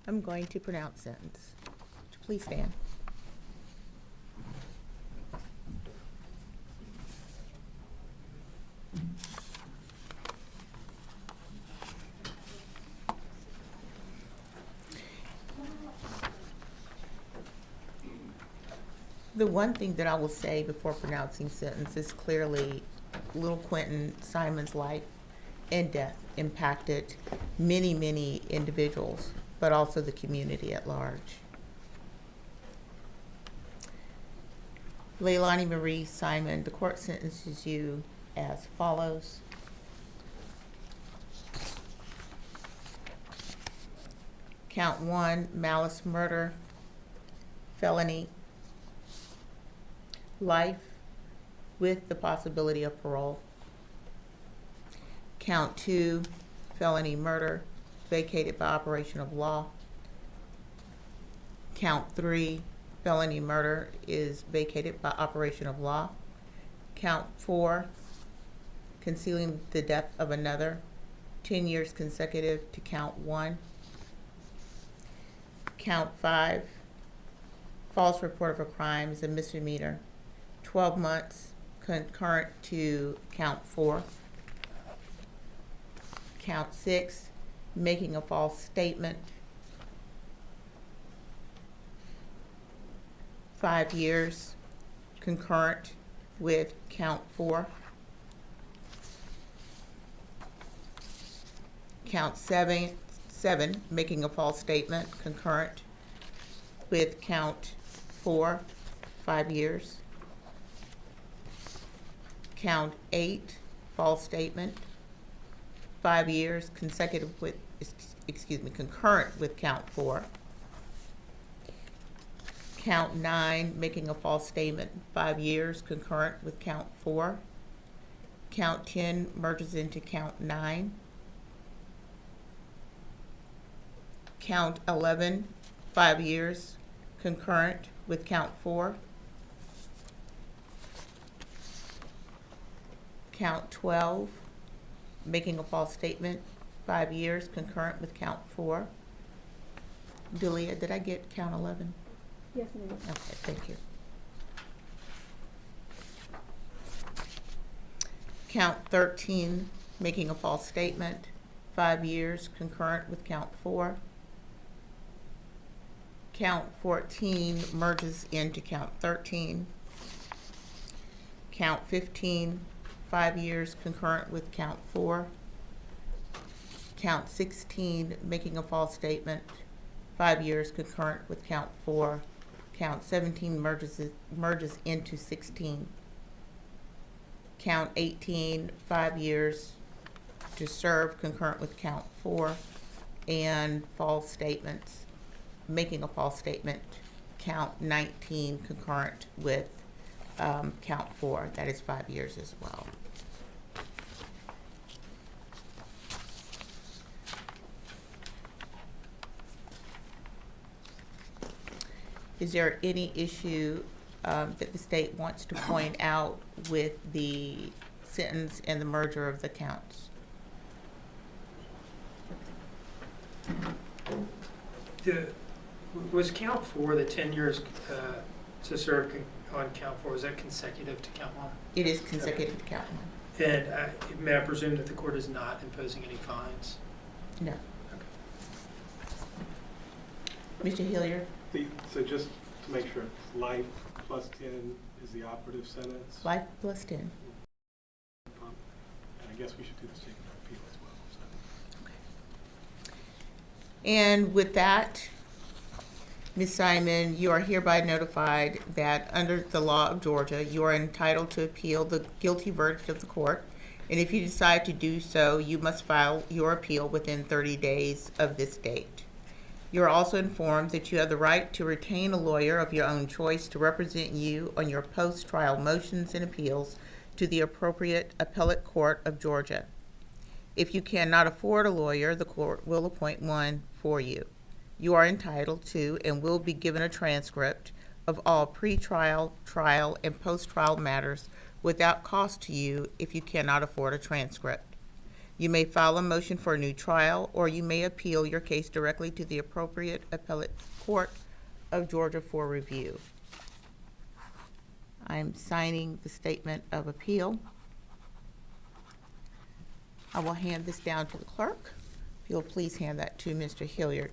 I'm going to pronounce sentence. Please stand. The one thing that I will say before pronouncing sentence is clearly little Quinton Simon's life and death impacted many, many individuals, but also the community at large. Leilani Marie Simon, the court sentences you as follows. Count 1, malice murder, felony, life with the possibility of parole. Count 2, felony murder, vacated by operation of law. Count 3, felony murder is vacated by operation of law. Count 4, concealing the death of another, 10 years consecutive to count 1. Count 5, false report of a crime is a misdemeanor, 12 months concurrent to count 4. Count 6, making a false statement, 5 years concurrent with count 4. Count 7, making a false statement concurrent with count 4, 5 years. Count 8, false statement, 5 years consecutive with, concurrent with count 4. Count 9, making a false statement, 5 years concurrent with count 4. Count 10 merges into count 9. Count 11, 5 years concurrent with count 4. Count 12, making a false statement, 5 years concurrent with count 4. Delia, did I get count 11? Yes, ma'am. Okay, thank you. Count 13, making a false statement, 5 years concurrent with count 4. Count 14 merges into count 13. Count 15, 5 years concurrent with count 4. Count 16, making a false statement, 5 years concurrent with count 4. Count 17 merges into 16. Count 18, 5 years to serve concurrent with count 4. And false statements, making a false statement, count 19 concurrent with count 4. That is 5 years as well. Is there any issue that the state wants to point out with the sentence and the merger of the counts? Was count 4, the 10 years to serve on count 4, was that consecutive to count 1? It is consecutive to count 1. And may I presume that the court is not imposing any fines? No. Okay. Mr. Hilliard? So just to make sure, life plus 10 is the operative sentence? Life plus 10. And I guess we should do the state appeal as well. So. Okay. And with that, Ms. Simon, you are hereby notified that under the law of Georgia, you are entitled to appeal the guilty verdict of the court. And if you decide to do so, you must file your appeal within 30 days of this date. You are also informed that you have the right to retain a lawyer of your own choice to represent you on your post-trial motions and appeals to the appropriate appellate court of Georgia. If you cannot afford a lawyer, the court will appoint one for you. You are entitled to and will be given a transcript of all pre-trial, trial, and post-trial matters without cost to you if you cannot afford a transcript. You may file a motion for a new trial, or you may appeal your case directly to the appropriate appellate court of Georgia for review. I'm signing the statement of appeal. I will hand this down to the clerk. If you'll please hand that to Mr. Hilliard.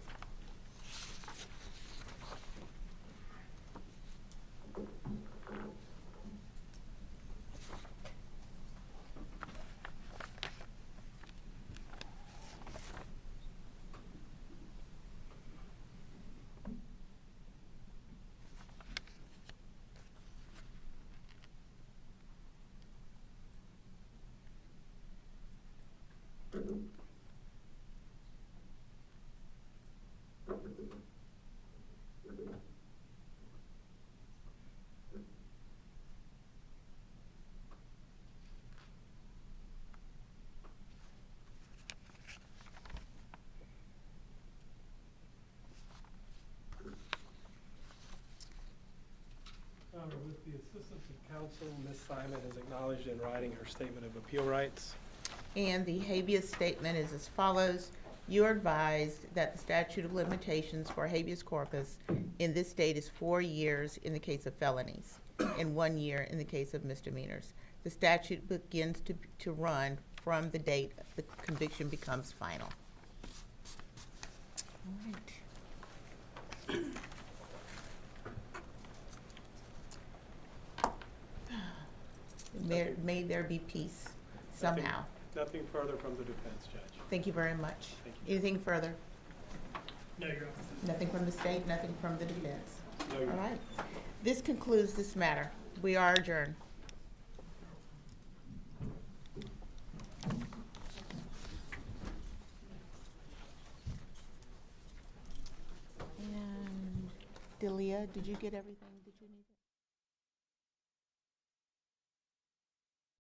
With the assistance of counsel, Ms. Simon has acknowledged in writing her statement of appeal rights. And the habeas statement is as follows. You are advised that the statute of limitations for habeas corpus in this state is 4 years in the case of felonies and 1 year in the case of misdemeanors. The statute begins to run from the date the conviction becomes final. All right. May there be peace somehow. Nothing further from the defense, Judge. Thank you very much. Thank you. Anything further? No, you're on. Nothing from the state, nothing from the defense. No, All you're right. This concludes this matter. We are adjourned. And Delia, did you get everything that you needed?